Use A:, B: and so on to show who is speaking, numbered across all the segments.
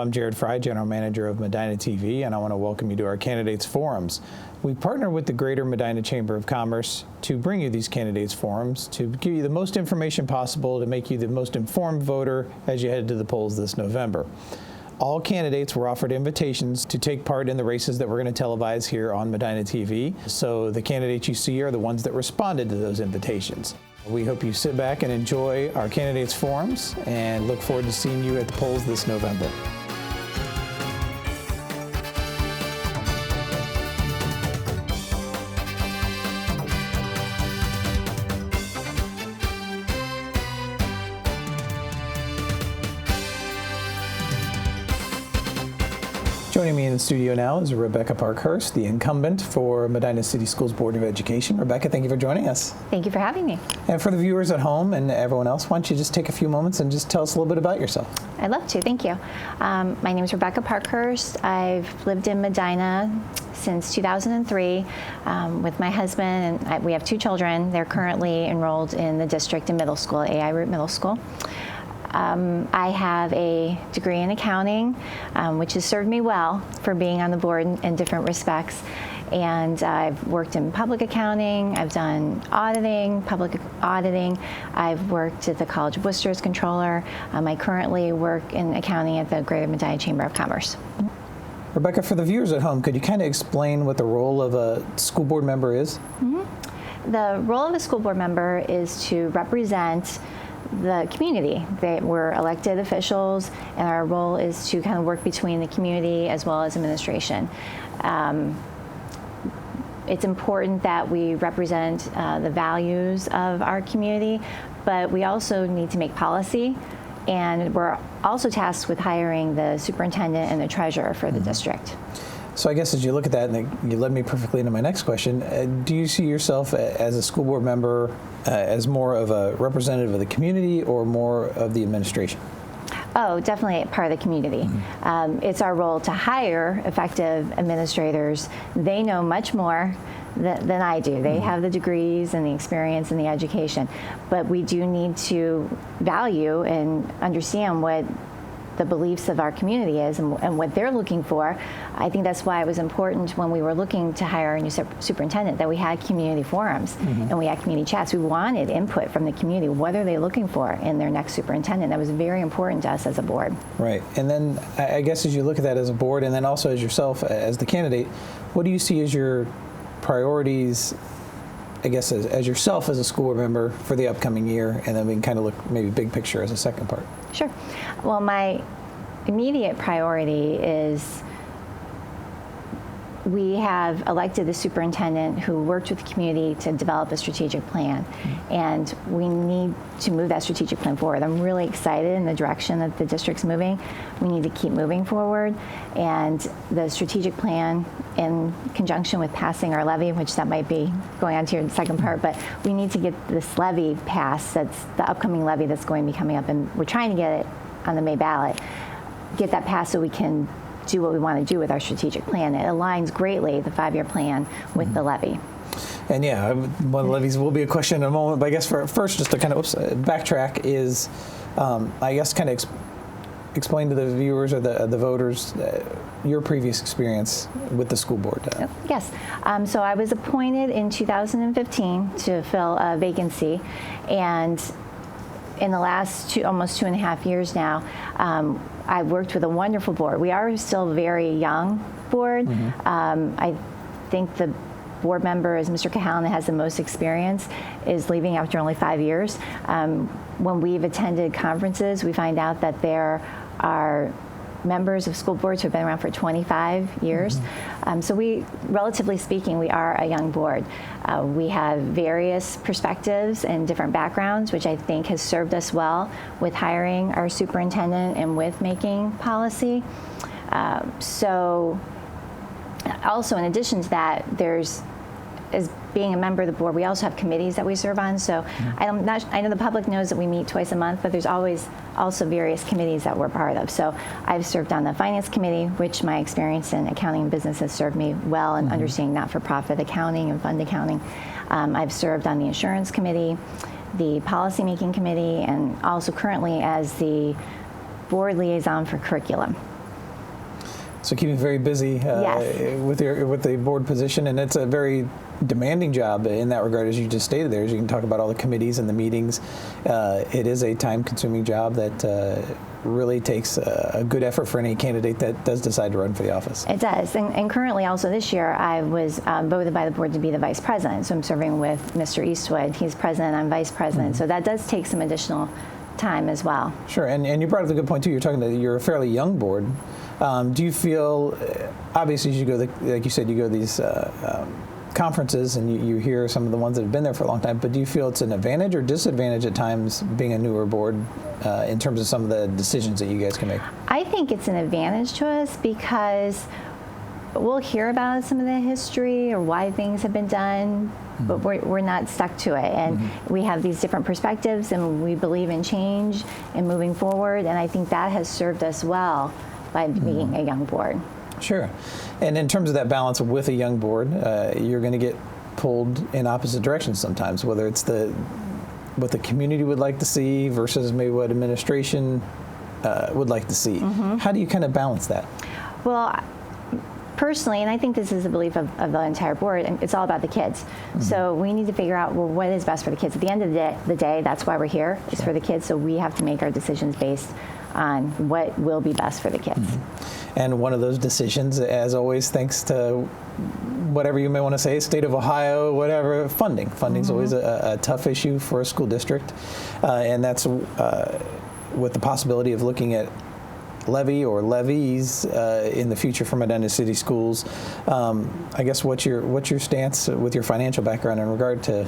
A: I'm Jared Fry, General Manager of Medina TV, and I want to welcome you to our Candidates Forums. We partner with the Greater Medina Chamber of Commerce to bring you these Candidates Forums, to give you the most information possible, to make you the most informed voter as you head to the polls this November. All candidates were offered invitations to take part in the races that we're going to televise here on Medina TV. So the candidates you see are the ones that responded to those invitations. We hope you sit back and enjoy our Candidates Forums and look forward to seeing you at the polls this November. Joining me in the studio now is Rebecca Parkhurst, the incumbent for Medina City Schools Board of Education. Rebecca, thank you for joining us.
B: Thank you for having me.
A: And for the viewers at home and everyone else, why don't you just take a few moments and just tell us a little bit about yourself?
B: I'd love to, thank you. My name is Rebecca Parkhurst. I've lived in Medina since 2003 with my husband, and we have two children. They're currently enrolled in the district in middle school, AI Root Middle School. I have a degree in accounting, which has served me well for being on the board in different respects. And I've worked in public accounting, I've done auditing, public auditing. I've worked at the College of Worcester as controller. I currently work in accounting at the Greater Medina Chamber of Commerce.
A: Rebecca, for the viewers at home, could you kind of explain what the role of a school board member is?
B: Mm-hmm. The role of a school board member is to represent the community. We're elected officials, and our role is to kind of work between the community as well as administration. It's important that we represent the values of our community, but we also need to make policy, and we're also tasked with hiring the superintendent and the treasurer for the district.
A: So I guess as you look at that, and you led me perfectly into my next question, do you see yourself as a school board member as more of a representative of the community or more of the administration?
B: Oh, definitely part of the community. It's our role to hire effective administrators. They know much more than I do. They have the degrees and the experience and the education, but we do need to value and understand what the beliefs of our community is and what they're looking for. I think that's why it was important when we were looking to hire a new superintendent that we had community forums and we had community chats. We wanted input from the community. What are they looking for in their next superintendent? That was very important to us as a board. Right.
A: And then I guess as you look at that as a board and then also as yourself as the candidate, what do you see as your priorities, I guess, as yourself as a school board member for the upcoming year, and then we can kind of look maybe big picture as a second part?
B: Sure. Well, my immediate priority is we have elected the superintendent who worked with the community to develop a strategic plan, and we need to move that strategic plan forward. I'm really excited in the direction that the district's moving. We need to keep moving forward, and the strategic plan in conjunction with passing our levy, which that might be going on to your second part, but we need to get this levy passed. That's the upcoming levy that's going to be coming up, and we're trying to get it on the May ballot. Get that passed so we can do what we want to do with our strategic plan. It aligns greatly, the 5-year plan, with the levy.
A: And yeah, one of the levies will be a question in a moment, but I guess first, just to kind of backtrack is, I guess kind of explain to the viewers or the voters your previous experience with the school board.
B: Yes. So I was appointed in 2015 to fill a vacancy, and in the last almost 2.5 years now, I worked with a wonderful board. We are still a very young board. I think the board member, as Mr. Cahalan, that has the most experience, is leaving after only 5 years. When we've attended conferences, we find out that there are members of school boards who have been around for 25 years. So we, relatively speaking, we are a young board. We have various perspectives and different backgrounds, which I think has served us well with hiring our superintendent and with making policy. So also, in addition to that, as being a member of the board, we also have committees that we serve on. So I know the public knows that we meet twice a month, but there's always also various committees that we're part of. So I've served on the finance committee, which my experience in accounting and business has served me well in understanding not-for-profit accounting and fund accounting. I've served on the insurance committee, the policymaking committee, and also currently as the board liaison for curriculum.
A: So keeping very busy
B: Yes.
A: with the board position, and it's a very demanding job in that regard, as you just stated there. As you can talk about all the committees and the meetings, it is a time-consuming job that really takes a good effort for any candidate that does decide to run for the office.
B: It does, and currently also this year I was voted by the board to be the vice president, so I'm serving with Mr. Eastwood. He's president, I'm vice president, so that does take some additional time as well.
A: Sure, and you brought up a good point too. You're a fairly young board. Do you feel, obviously, as you go, like you said, you go to these conferences and you hear some of the ones that have been there for a long time, but do you feel it's an advantage or disadvantage at times being a newer board in terms of some of the decisions that you guys can make?
B: I think it's an advantage to us because we'll hear about some of the history or why things have been done, but we're not stuck to it. And we have these different perspectives, and we believe in change and moving forward, and I think that has served us well by being a young board.
A: Sure. And in terms of that balance with a young board, you're going to get pulled in opposite directions sometimes, whether it's what the community would like to see versus maybe what administration would like to see. How do you kind of balance that?
B: Well, personally, and I think this is the belief of the entire board, it's all about the kids. So we need to figure out, well, what is best for the kids. At the end of the day, that's why we're here, is for the kids, so we have to make our decisions based on what will be best for the kids.
A: And one of those decisions, as always, thanks to whatever you may want to say, state of Ohio, whatever, funding. Funding's always a tough issue for a school district, and that's with the possibility of looking at levy or levies in the future for Medina City schools. I guess what's your stance with your financial background in regard to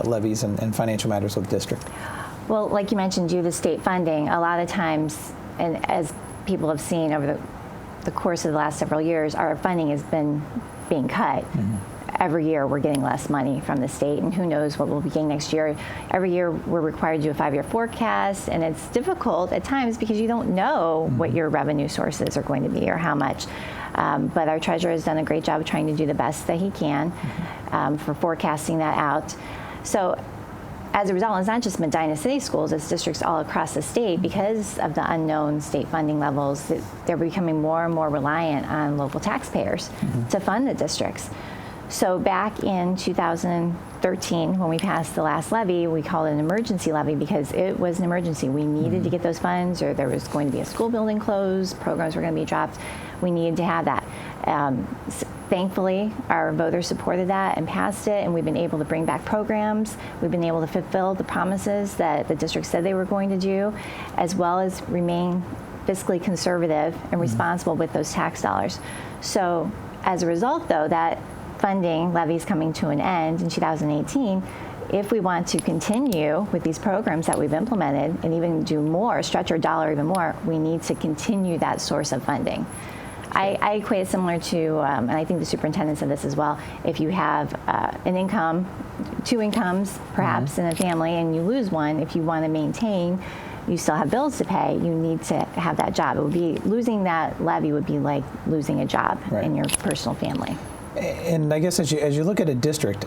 A: levies and financial matters with the district?
B: Well, like you mentioned, due to state funding, a lot of times, and as people have seen over the course of the last several years, our funding has been being cut. Every year we're getting less money from the state, and who knows what we'll be getting next year. Every year we're required to do a 5-year forecast, and it's difficult at times because you don't know what your revenue sources are going to be or how much. But our treasurer has done a great job of trying to do the best that he can for forecasting that out. So as a result, it's not just Medina City schools, it's districts all across the state. Because of the unknown state funding levels, they're becoming more and more reliant on local taxpayers to fund the districts. So back in 2013, when we passed the last levy, we called it an emergency levy because it was an emergency. We needed to get those funds, or there was going to be a school building closed, programs were going to be dropped. We needed to have that. Thankfully, our voters supported that and passed it, and we've been able to bring back programs. We've been able to fulfill the promises that the district said they were going to do, as well as remain fiscally conservative and responsible with those tax dollars. So as a result, though, that funding levy is coming to an end in 2018. If we want to continue with these programs that we've implemented and even do more, stretch our dollar even more, we need to continue that source of funding. I equate it similar to, and I think the superintendent said this as well, if you have an income, 2 incomes perhaps in a family, and you lose one, if you want to maintain, you still have bills to pay, you need to have that job. It would be, losing that levy would be like losing a job in your personal family.
A: And I guess as you look at a district,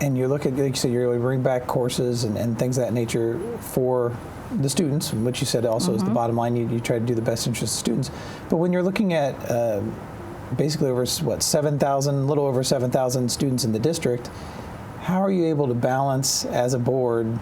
A: and you look at, like you said, you're going to bring back courses and things of that nature for the students, which you said also is the bottom line. You try to do the best interest of students. But when you're looking at basically over, what, 7,000, a little over 7,000 students in the district, how are you able to balance as a board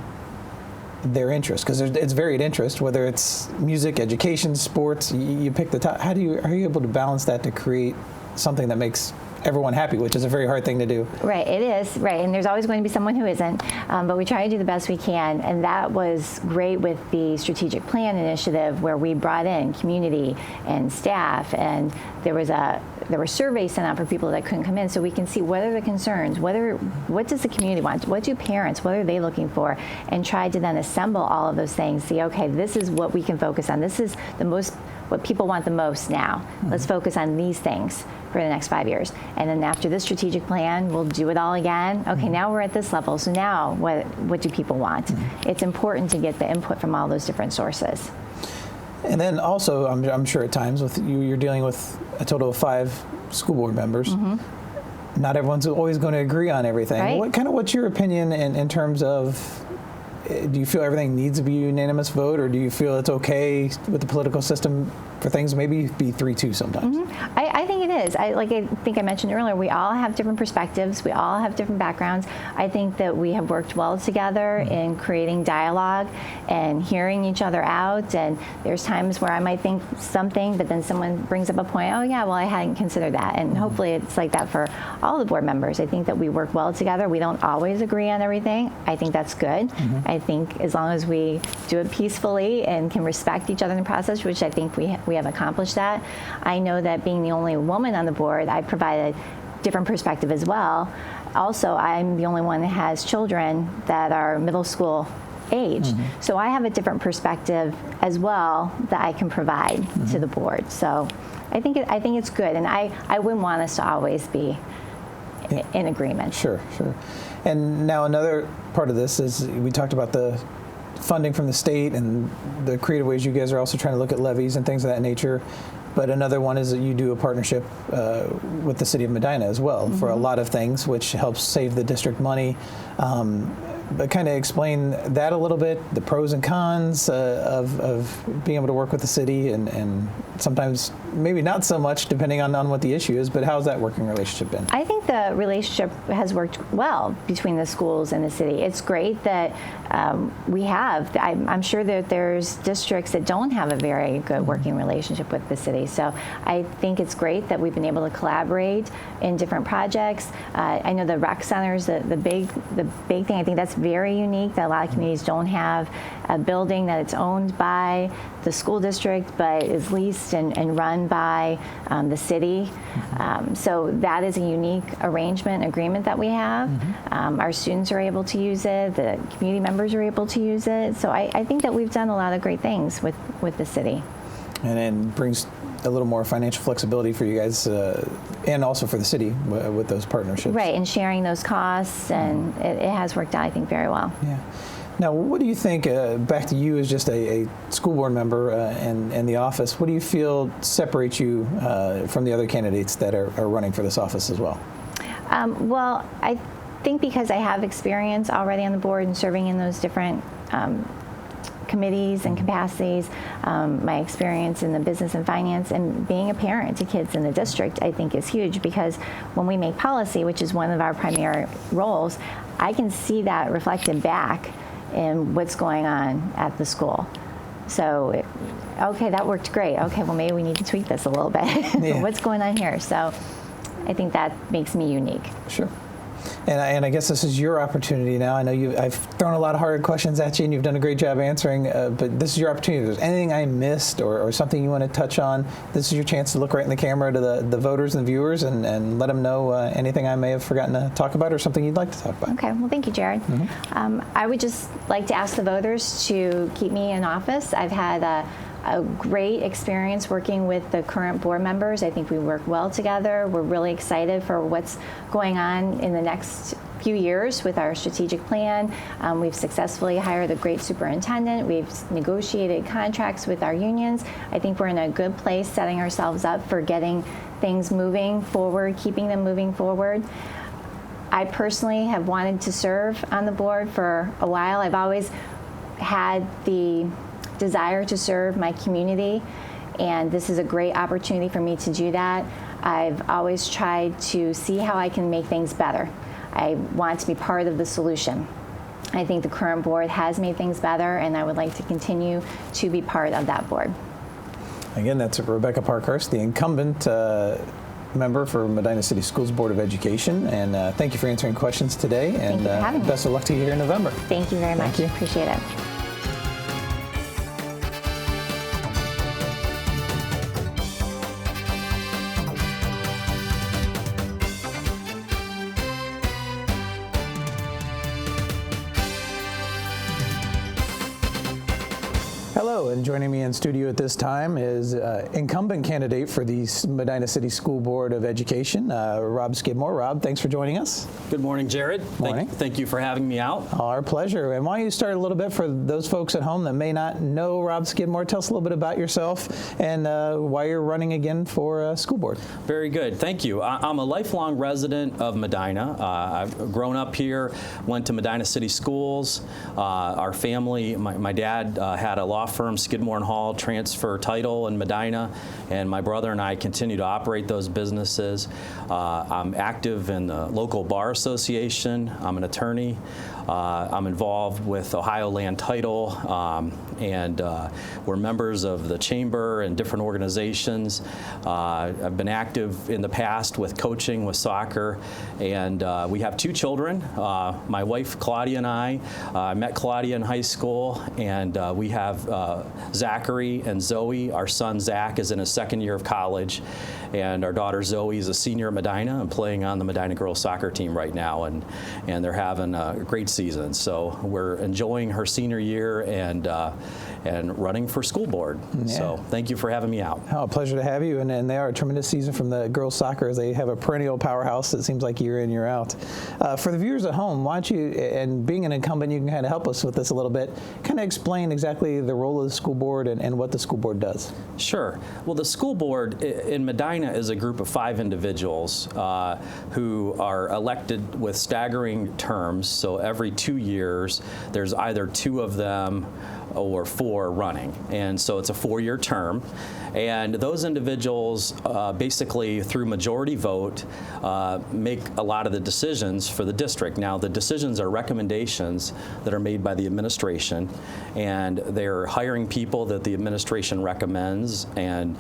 A: their interest? Because it's varied interest, whether it's music, education, sports, you pick the top. Are you able to balance that to create something that makes everyone happy, which is a very hard thing to do?
B: Right, it is, right, and there's always going to be someone who isn't, but we try to do the best we can, and that was great with the strategic plan initiative where we brought in community and staff, and there were surveys sent out for people that couldn't come in, so we can see what are the concerns, what does the community want, what do parents, what are they looking for, and try to then assemble all of those things, see, okay, this is what we can focus on, this is what people want the most now. Let's focus on these things for the next 5 years. And then after this strategic plan, we'll do it all again. Okay, now we're at this level, so now what do people want? It's important to get the input from all those different sources.
A: And then also, I'm sure at times with you're dealing with a total of 5 school board members. Not everyone's always going to agree on everything.
B: Right.
A: What's your opinion in terms of, do you feel everything needs to be a unanimous vote, or do you feel it's okay with the political system for things maybe be 3-2 sometimes.
B: I think it is. I think I mentioned earlier, we all have different perspectives. We all have different backgrounds. I think that we have worked well together in creating dialogue and hearing each other out. And there's times where I might think something, but then someone brings up a point, oh yeah, well, I hadn't considered that. And hopefully it's like that for all the board members. I think that we work well together. We don't always agree on everything. I think that's good. I think as long as we do it peacefully and can respect each other in the process, which I think we have accomplished that. I know that being the only woman on the board, I provide a different perspective as well. Also, I'm the only one that has children that are middle school age. So I have a different perspective as well that I can provide to the board. So I think it's good, and I wouldn't want us to always be in agreement.
A: Sure. And now another part of this is we talked about the funding from the state and the creative ways you guys are also trying to look at levies and things of that nature. But another one is that you do a partnership with the city of Medina as well for a lot of things, which helps save the district money. But kind of explain that a little bit, the pros and cons of being able to work with the city, and sometimes maybe not so much depending on what the issue is, but how's that working relationship been?
B: I think the relationship has worked well between the schools and the city. It's great that we have, I'm sure that there's districts that don't have a very good working relationship with the city. So I think it's great that we've been able to collaborate in different projects. I know the rec centers, the big thing, I think that's very unique, that a lot of communities don't have a building that it's owned by the school district but is leased and run by the city. So that is a unique agreement that we have. Our students are able to use it, the community members are able to use it. So I think that we've done a lot of great things with the city.
A: And then brings a little more financial flexibility for you guys and also for the city with those partnerships.
B: Right, and sharing those costs, and it has worked out, I think, very well.
A: Yeah. Now, what do you think, back to you as just a school board member and the office, what do you feel separates you from the other candidates that are running for this office as well?
B: Well, I think because I have experience already on the board and serving in those different committees and capacities, my experience in the business and finance, and being a parent to kids in the district, I think is huge, because when we make policy, which is one of our primary roles, I can see that reflected back in what's going on at the school. So, okay, that worked great. Okay, well, maybe we need to tweak this a little bit.
A: Yeah.
B: What's going on here? So I think that makes me unique.
A: Sure. And I guess this is your opportunity now. I know I've thrown a lot of hard questions at you, and you've done a great job answering, but this is your opportunity. If there's anything I missed or something you want to touch on, this is your chance to look right in the camera to the voters and viewers and let them know anything I may have forgotten to talk about or something you'd like to talk about.
B: Okay, well, thank you, Jared. I would just like to ask the voters to keep me in office. I've had a great experience working with the current board members. I think we work well together. We're really excited for what's going on in the next few years with our strategic plan. We've successfully hired a great superintendent. We've negotiated contracts with our unions. I think we're in a good place, setting ourselves up for getting things moving forward, keeping them moving forward. I personally have wanted to serve on the board for a while. I've always had the desire to serve my community, and this is a great opportunity for me to do that. I've always tried to see how I can make things better. I want to be part of the solution. I think the current board has made things better, and I would like to continue to be part of that board.
A: Again, that's Rebecca Parkhurst, the incumbent member for Medina City Schools Board of Education, and thank you for answering questions today.
B: Thank you for having me.
A: Best of luck to you here in November.
B: Thank you very much.
A: Thank you.
B: Appreciate it.
A: Hello, and joining me in studio at this time is incumbent candidate for the Medina City School Board of Education, Rob Skidmore. Rob, thanks for joining us.
C: Good morning, Jared.
A: Morning.
C: Thank you for having me out.
A: Our pleasure. And why don't you start a little bit for those folks at home that may not know Rob Skidmore? Tell us a little bit about yourself and why you're running again for school board.
C: Very good. Thank you. I'm a lifelong resident of Medina. I've grown up here, went to Medina City Schools. Our family, my dad had a law firm Skidmore and Hall Transfer Title in Medina, and my brother and I continue to operate those businesses. I'm active in the local bar association. I'm an attorney. I'm involved with Ohio Land Title, and we're members of the chamber and different organizations. I've been active in the past with coaching, with soccer, and we have 2 children. My wife Claudia and I met Claudia in high school, and we have Zachary and Zoe. Our son Zach is in his 2nd year of college, and our daughter Zoe is a senior at Medina and playing on the Medina girls soccer team right now, and they're having a great season. So we're enjoying her senior year and running for school board.
A: Yeah.
C: So thank you for having me out.
A: Oh, a pleasure to have you. And they are a tremendous season from the girls soccer, as they have a perennial powerhouse that seems like year in, year out. For the viewers at home, why don't you, and being an incumbent, you can kind of help us with this a little bit, kind of explain exactly the role of the school board and what the school board does.
C: Sure. Well, the school board in Medina is a group of 5 individuals who are elected with staggering terms. So every 2 years, there's either 2 of them or 4 running. And so it's a 4-year term. And those individuals basically, through majority vote, make a lot of the decisions for the district. Now, the decisions are recommendations that are made by the administration, and they're hiring people that the administration recommends, and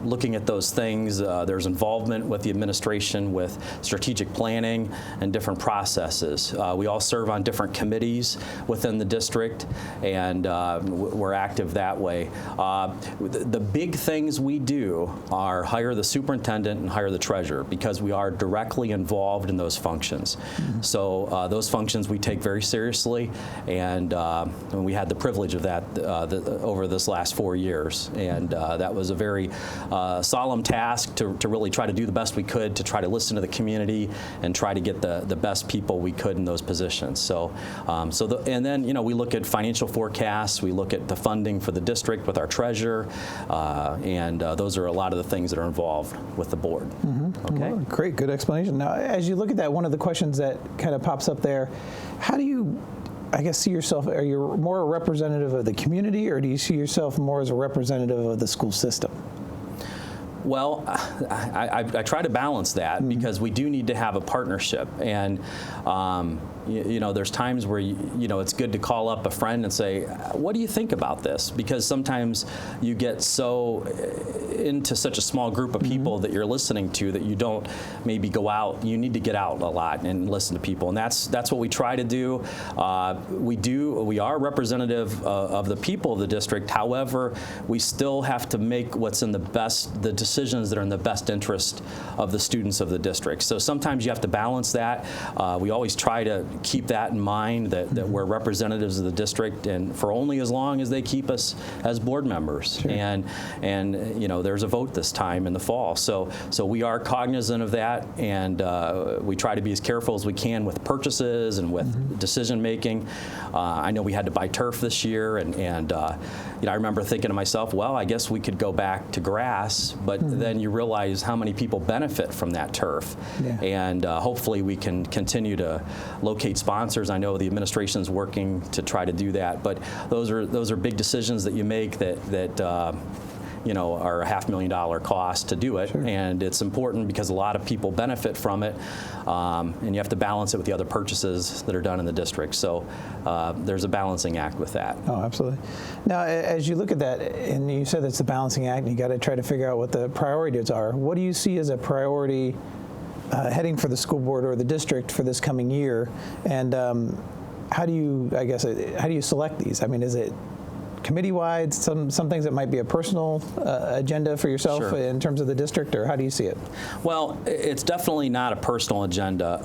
C: looking at those things, there's involvement with the administration with strategic planning and different processes. We all serve on different committees within the district, and we're active that way. The big things we do are hire the superintendent and hire the treasurer, because we are directly involved in those functions. Mm-hmm. So those functions we take very seriously, and we had the privilege of that over this last 4 years, and that was a very solemn task to really try to do the best we could to try to listen to the community and try to get the best people we could in those positions. So, and then we look at financial forecasts, we look at the funding for the district with our treasurer, and those are a lot of the things that are involved with the board. Mm-hmm. Okay.
A: Well, great, good explanation. Now, as you look at that, one of the questions that kind of pops up there, how do you, I guess, see yourself? Are you more a representative of the community, or do you see yourself more as a representative of the school system?
C: Well, I try to balance that, because we do need to have a partnership, and there's times where it's good to call up a friend and say, what do you think about this? Because sometimes you get so into such a small group of people that you're listening to that you don't maybe go out. You need to get out a lot and listen to people, and that's what we try to do. We are representative of the people of the district. However, we still have to make what's in the decisions that are in the best interest of the students of the district. So sometimes you have to balance that. We always try to keep that in mind, that we're representatives of the district, and for only as long as they keep us as board members. Sure. And there's a vote this time in the fall. So we are cognizant of that, and we try to be as careful as we can with purchases and with decision making. I know we had to buy turf this year, and I remember thinking to myself, well, I guess we could go back to grass, but then you realize how many people benefit from that turf. Yeah. And hopefully we can continue to locate sponsors. I know the administration is working to try to do that, but those are big decisions that you make that are a $500,000 cost to do it. Sure. And it's important because a lot of people benefit from it, and you have to balance it with the other purchases that are done in the district. So there's a balancing act with that.
A: Oh, absolutely. Now, as you look at that, and you said it's a balancing act, and you got to try to figure out what the priorities are. What do you see as a priority heading for the school board or the district for this coming year? And how do you select these? I mean, is it committee-wide, some things that might be a personal agenda for yourself? Sure. In terms of the district, or how do you see it?
C: Well, it's definitely not a personal agenda.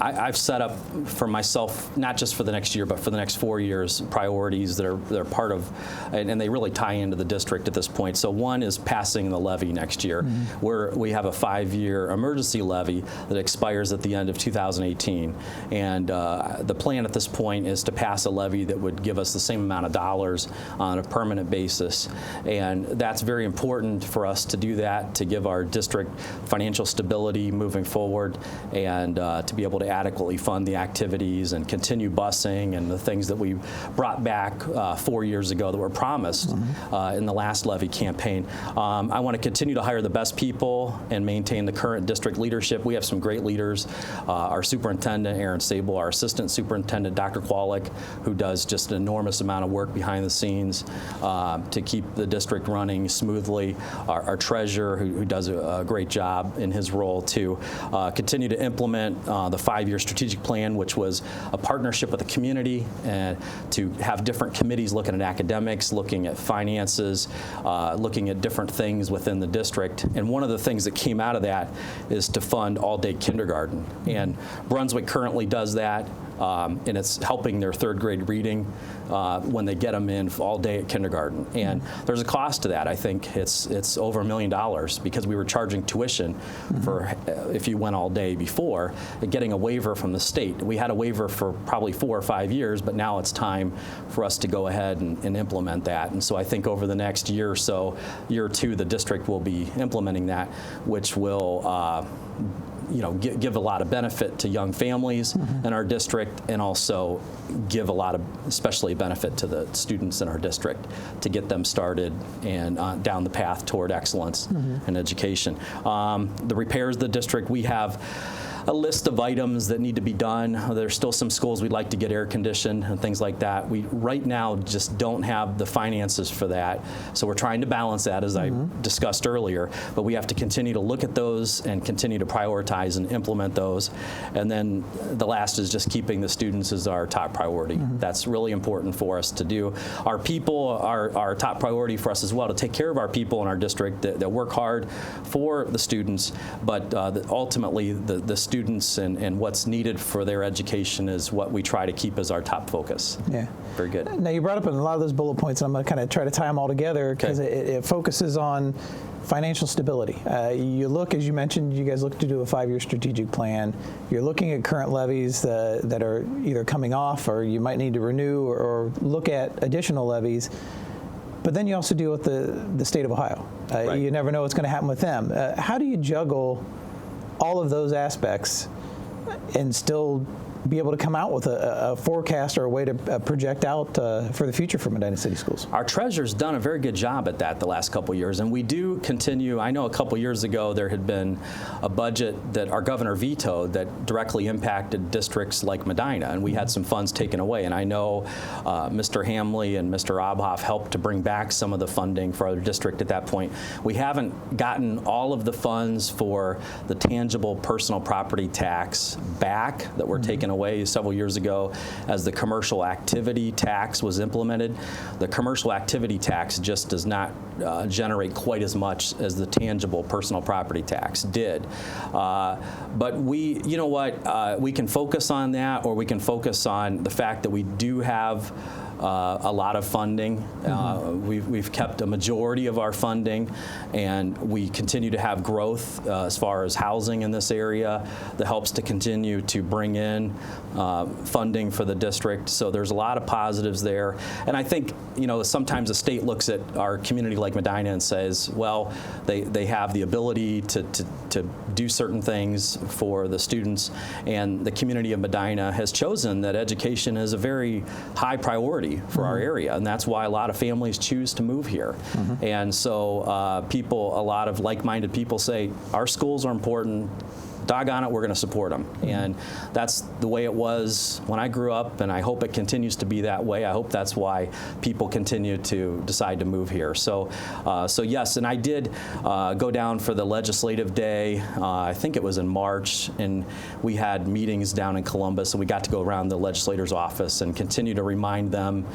C: I've set up for myself, not just for the next year, but for the next 4 years, priorities that are part of, and they really tie into the district at this point. So one is passing the levy next year, where we have a 5-year emergency levy that expires at the end of 2018. And the plan at this point is to pass a levy that would give us the same amount of dollars students on a permanent basis. And that's very important for us to do that, to give our district financial stability moving forward, and to be able to adequately fund the activities and continue busing and the things that we brought back 4 years ago that were promised in the last levy campaign. I want to continue to hire the best people and maintain the current district leadership. We have some great leaders. Our superintendent, Aaron Sable, our assistant superintendent, Dr. Kwalik, who does just an enormous amount of work behind the scenes to keep the district running smoothly. Our treasurer, who does a great job in his role to continue to implement the 5-year strategic plan, which was a partnership with the community, and to have different committees looking at academics, looking at finances, looking at different things within the district. And one of the things that came out of that is to fund all-day kindergarten. And Brunswick currently does that. And it's helping their third grade reading when they get them in all day at kindergarten. And there's a cost to that. I think it's over $1 million because we were charging tuition for if you went all day before, getting a waiver from the state. We had a waiver for probably 4 or 5 years, but now it's time for us to go ahead and implement that. And so I think over the next year or so, year or two, the district will be implementing that, which will give a lot of benefit to young families in our district, and also give a lot of, especially benefit to the students in our district to get them started and down the path toward excellence in education. The repairs of the district, we have a list of items that need to be done. There's still some schools we'd like to get air conditioned and things like that. We right now just don't have the finances for that. So we're trying to balance that, as I discussed earlier, but we have to continue to look at those and continue to prioritize and implement those. And then the last is just keeping the students as our top priority. That's really important for us to do. Our people are our top priority for us as well, to take care of our people in our district that work hard for the students, but ultimately the students and what's needed for their education is what we try to keep as our top focus. Yeah. Very good.
A: Now, you brought up a lot of those bullet points, and I'm going to kind of try to tie them all together because it focuses on financial stability. You look, as you mentioned, you guys look to do a 5-year strategic plan. You're looking at current levies that are either coming off, or you might need to renew or look at additional levies. But then you also deal with the state of Ohio.
C: Right.
A: You never know what's going to happen with them. How do you juggle all of those aspects and still be able to come out with a forecast or a way to project out for the future for Medina City Schools?
C: Our treasurer's done a very good job at that the last couple of years, and we do continue. I know a couple of years ago there had been a budget that our governor vetoed that directly impacted districts like Medina, and we had some funds taken away. And I know Mr. Hamley and Mr. Obhoff helped to bring back some of the funding for our district at that point. We haven't gotten all of the funds for the tangible personal property tax back that were taken away several years ago as the commercial activity tax was implemented. The commercial activity tax just does not generate quite as much as the tangible personal property tax did. But we, you know what, we can focus on that, or we can focus on the fact that we do have a lot of funding. We've kept a majority of our funding, and we continue to have growth as far as housing in this area that helps to continue to bring in funding for the district. So there's a lot of positives there. And I think, sometimes the state looks at our community like Medina and says, well, they have the ability to do certain things for the students, and the community of Medina has chosen that education is a very high priority for our area, and that's why a lot of families choose to move here. And so a lot of like-minded people say, our schools are important, doggone it, we're going to support them. And that's the way it was when I grew up, and I hope it continues to be that way. I hope that's why people continue to decide to move here. So yes, and I did go down for the legislative day. I think it was in March, and we had meetings down in Columbus, and we got to go around the legislator's office and continue to remind them.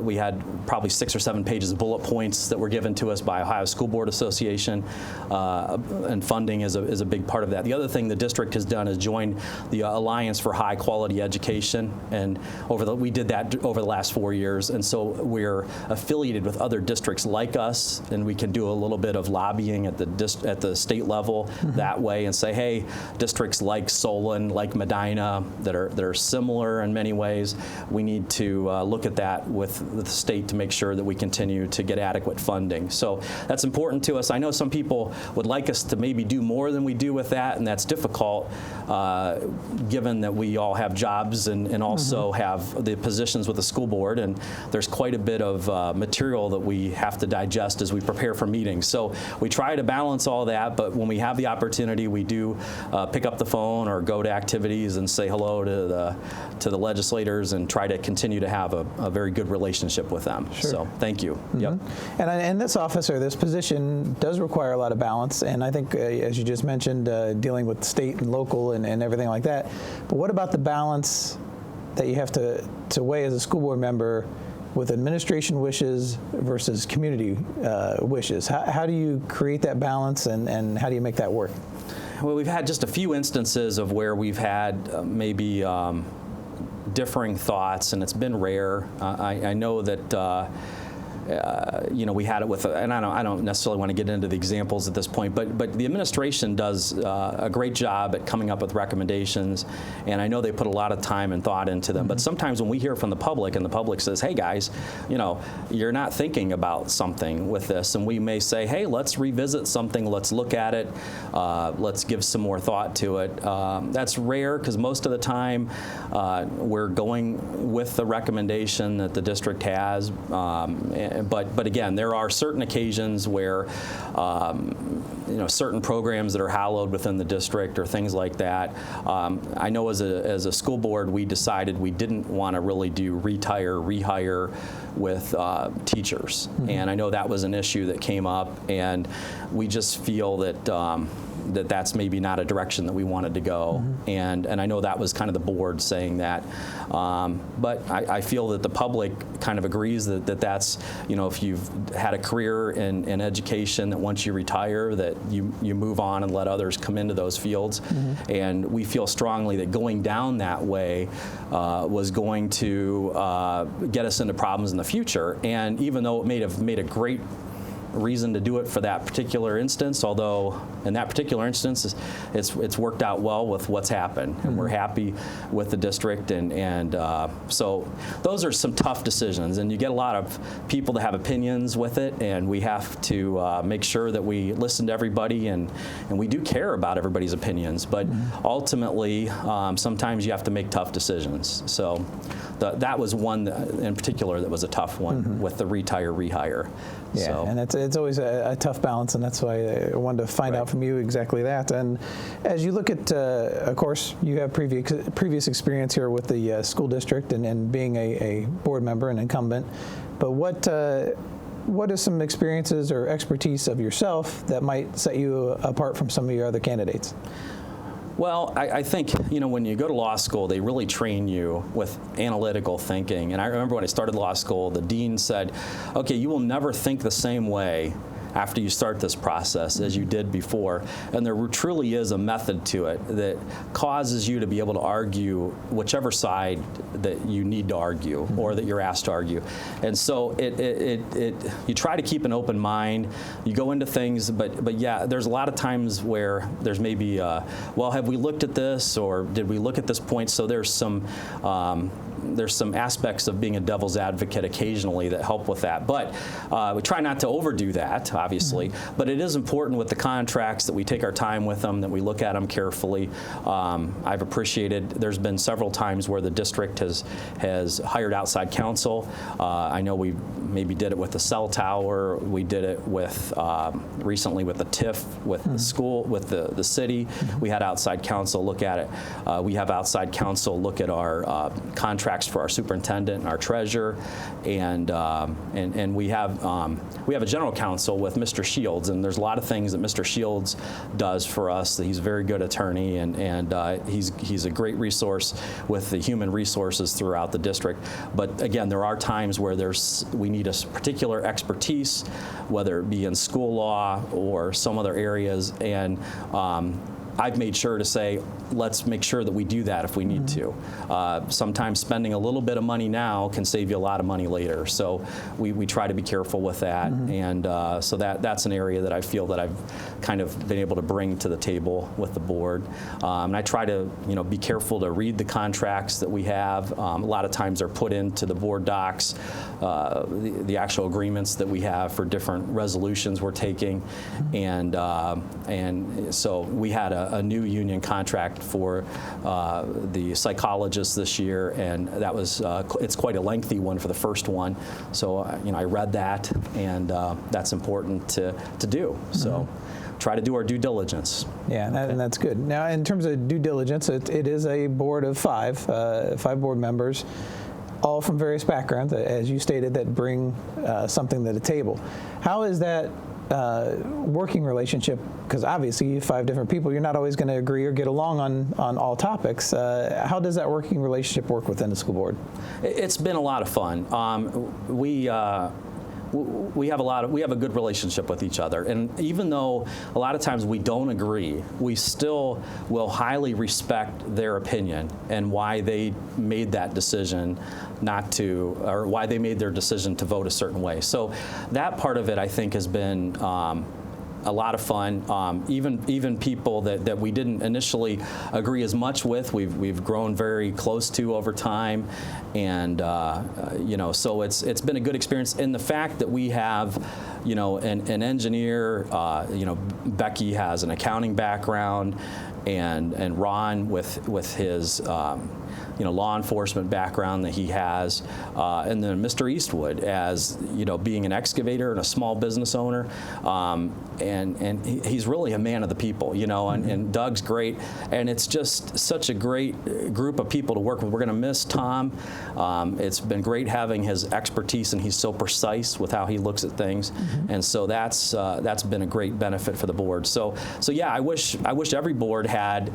C: We had probably 6 or 7 pages of bullet points that were given to us by Ohio School Board Association, and funding is a big part of that. the other thing the district has done is join the Alliance for High Quality Education, and we did that over the last 4 years, and so we're affiliated with other districts like us, and we can do a little bit of lobbying at the state level that way, and say, hey, districts like Solon, like Medina, that are similar in many ways, we need to look at that with the state to make sure that we continue to get adequate funding. So that's important to us. I know some people would like us to maybe do more than we do with that, and that's difficult given that we all have jobs and also have the positions with the school board, and there's quite a bit of material that we have to digest as we prepare for meetings. So we try to balance all that, but when we have the opportunity, we do pick up the phone or go to activities and say hello to the legislators and try to continue to have a very good relationship with them.
A: Sure.
C: So thank you. Yep.
A: And this office or this position does require a lot of balance, and I think, as you just mentioned, dealing with state and local and everything like that. But what about the balance that you have to weigh as a school board member with administration wishes versus community wishes? How do you create that balance, and how do you make that work?
C: Well, we've had just a few instances of where we've had maybe differing thoughts, and it's been rare. I know that we had it with, and I don't necessarily want to get into the examples at this point, but the administration does a great job at coming up with recommendations, and I know they put a lot of time and thought into them. But sometimes when we hear from the public, and the public says, "Hey guys, you're not thinking about something with this," and we may say, "Hey, let's revisit something. Let's look at it. Let's give some more thought to it." That's rare because most of the time we're going with the recommendation that the district has. But again, there are certain occasions where certain programs that are hallowed within the district or things like that. I know as a school board, we decided we didn't want to really do rehire with teachers, and I know that was an issue that came up, and we just feel that that's maybe not a direction that we wanted to go, and I know that was kind of the board saying that, but I feel that the public kind of agrees that that's, if you've had a career in education, that once you retire that you move on and let others come into those fields, and we feel strongly that going down that way was going to get us into problems in the future, and even though it may have made a great reason to do it for that particular instance, although in that particular instance it's worked out well with what's happened, and we're happy with the district, and so those are some tough decisions, and you get a lot of people that have opinions with it, and we have to make sure that we listen to everybody, and we do care about everybody's opinions, but ultimately sometimes you have to make tough decisions. So that was one in particular that was a tough one with the rehire.
A: Yeah,
C: so.
A: And it's always a tough balance, and that's why I wanted to find out from you exactly that. And as you look at, of course, you have previous experience here with the school district and being a board member and incumbent, but what are some experiences or expertise of yourself that might set you apart from some of your other candidates?
C: Well, I think, when you go to law school, they really train you with analytical thinking. And I remember when I started law school, the dean said, okay, you will never think the same way after you start this process as you did before. And there truly is a method to it that causes you to be able to argue whichever side that you need to argue or that you're asked to argue. And so you try to keep an open mind. You go into things, but yeah, there's a lot of times where there's maybe, well, have we looked at this, or did we look at this point? So there's some aspects of being a devil's advocate occasionally that help with that. But we try not to overdo that, obviously. But it is important with the contracts that we take our time with them, that we look at them carefully. I've appreciated, there's been several times where the district has hired outside counsel. I know we maybe did it with the cell tower. We did it with recently with the TIF, with the school, with the city. We had outside counsel look at it. We have outside counsel look at our contracts for our superintendent and our treasurer, and we have a general counsel with Mr. Shields, and there's a lot of things that Mr. Shields does for us. He's a very good attorney, and he's a great resource with the human resources throughout the district. But again, there are times where we need a particular expertise, whether it be in school law or some other areas, and I've made sure to say, let's make sure that we do that if we need to. Sometimes spending a little bit of money now can save you a lot of money later. So we try to be careful with that. And so that's an area that I feel that I've kind of been able to bring to the table with the board. And I try to, be careful to read the contracts that we have. A lot of times they're put into the board docs, the actual agreements that we have for different resolutions we're taking. And so we had a new union contract for the psychologists this year, and that was it's quite a lengthy one for the first one. So I read that, and that's important to do. So try to do our due diligence.
A: Yeah, and that's good. Now, in terms of due diligence, it is a board of five board members, all from various backgrounds, as you stated, that bring something to the table. How is that working relationship? Because obviously you have 5 different people, you're not always going to agree or get along on all topics. How does that working relationship work within the school board?
C: It's been a lot of fun. We have a good relationship with each other, and even though a lot of times we don't agree, we still will highly respect their opinion and why they made that decision or why they made their decision to vote a certain way. So that part of it, I think, has been a lot of fun. Even people that we didn't initially agree as much with, we've grown very close to over time, and so it's been a good experience. And the fact that we have, an engineer, Becky has an accounting background, and Ron with his law enforcement background that he has, and then Mr. Eastwood as being an excavator and a small business owner, and he's really a man of the people, and Doug's great, and it's just such a great group of people to work with. We're going to miss Tom. It's been great having his expertise, and he's so precise with how he looks at things, and so that's been a great benefit for the board. So yeah, I wish every board had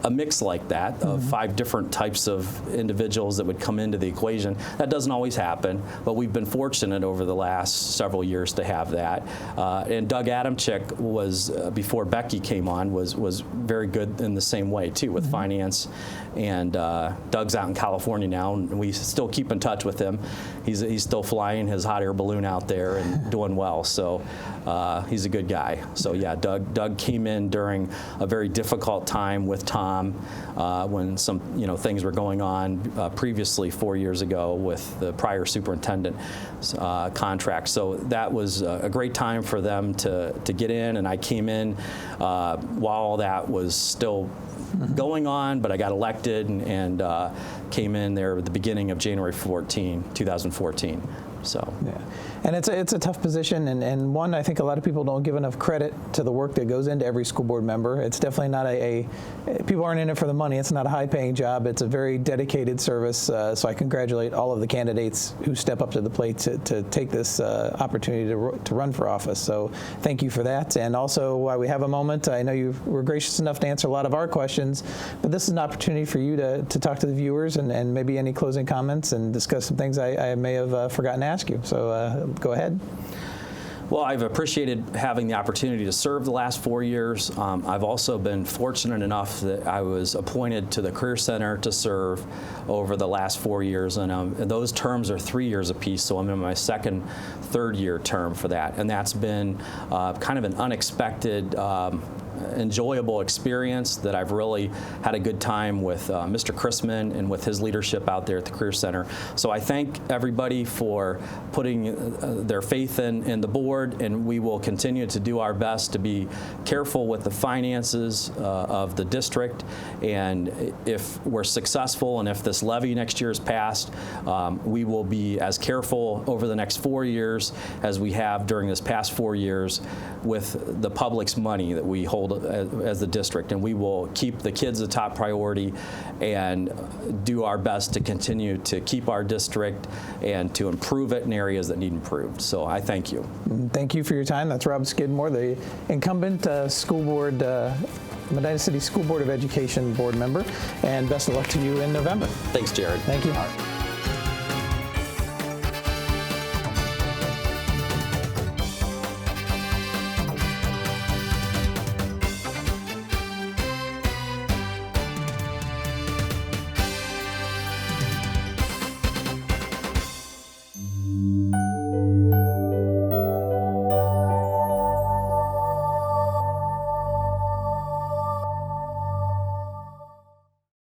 C: a mix like that of 5 different types of individuals that would come into the equation. That doesn't always happen, but we've been fortunate over the last several years to have that. And Doug Adamczyk was, before Becky came on, was very good in the same way too, with finance. And Doug's out in California now, and we still keep in touch with him. He's still flying his hot air balloon out there and doing well. So he's a good guy. So yeah, Doug came in during a very difficult time with Tom, when some things were going on previously 4 years ago with the prior superintendent contract. So that was a great time for them to get in, and I came in while all that was still going on, but I got elected and came in there at the beginning of January 2014. So
A: yeah, and it's a tough position, and one I think a lot of people don't give enough credit to the work that goes into every school board member. It's definitely not people aren't in it for the money. It's not a high-paying job. It's a very dedicated service. So I congratulate all of the candidates who step up to the plate to take this opportunity to run for office. So thank you for that. And also, while we have a moment, I know you were gracious enough to answer a lot of our questions, but this is an opportunity for you to talk to the viewers and maybe any closing comments and discuss some things I may have forgotten to ask you. So go ahead.
C: Well, I've appreciated having the opportunity to serve the last 4 years. I've also been fortunate enough that I was appointed to the Career Center to serve over the last 4 years, and those terms are 3 years apiece, so I'm in my third year term for that, and that's been kind of an unexpected enjoyable experience that I've really had a good time with Mr. Chrisman and with his leadership out there at the Career Center. So I thank everybody for putting their faith in the board, and we will continue to do our best to be careful with the finances of the district. And if we're successful and if this levy next year is passed, we will be as careful over the next 4 years as we have during this past 4 years with the public's money that we hold as the district, and we will keep the kids the top priority and do our best to continue to keep our district and to improve it in areas that need improved. So I thank you.
A: Thank you for your time. That's Rob Skidmore, the incumbent school board, Medina City School Board of Education board member, and best of luck to you in November.
C: Thanks, Jared.
A: Thank you.
C: All right.